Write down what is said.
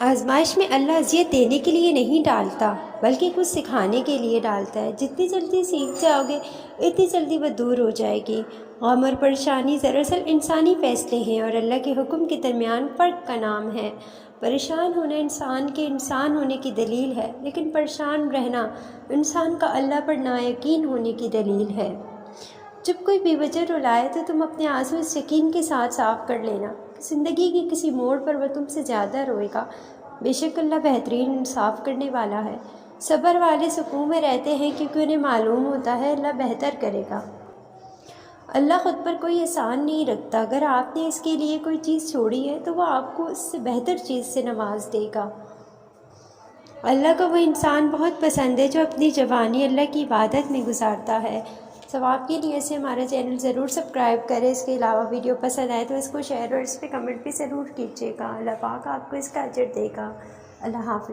آزمائش میں اللہ اذیت دینے کے لیے نہیں ڈالتا بلکہ کچھ سکھانے کے لیے ڈالتا ہے۔ جتنی جلدی سیکھ جاؤ گے اتنی جلدی وہ دور ہو جائے گی۔ غم اور پریشانی دراصل انسانی فیصلے ہیں اور اللہ کے حکم کے درمیان فرق کا نام ہے۔ پریشان ہونا انسان کے انسان ہونے کی دلیل ہے، لیکن پریشان رہنا انسان کا اللہ پر نایقین ہونے کی دلیل ہے۔ جب کوئی بے وجہ رلائے تو تم اپنے آنسو اس یقین کے ساتھ صاف کر لینا کہ زندگی کے کسی موڑ پر وہ تم سے زیادہ روئے گا۔ بے شک اللہ بہترین انصاف کرنے والا ہے۔ صبر والے سکون میں رہتے ہیں کیونکہ انہیں معلوم ہوتا ہے اللہ بہتر کرے گا۔ اللہ خود پر کوئی احسان نہیں رکھتا، اگر آپ نے اس کے لیے کوئی چیز چھوڑی ہے تو وہ آپ کو اس سے بہتر چیز سے نواز دے گا۔ اللہ کو وہ انسان بہت پسند ہے جو اپنی جوانی اللہ کی عبادت میں گزارتا ہے۔ ثواب کے لیے اسے ہمارا چینل ضرور سبسکرائب کریں۔ اس کے علاوہ ویڈیو پسند آئے تو اس کو شیئر اور اس پہ کمنٹ بھی ضرور کیجیے گا۔ اللہ پاک آپ کو اس کا اجر دے گا۔ اللہ حافظ۔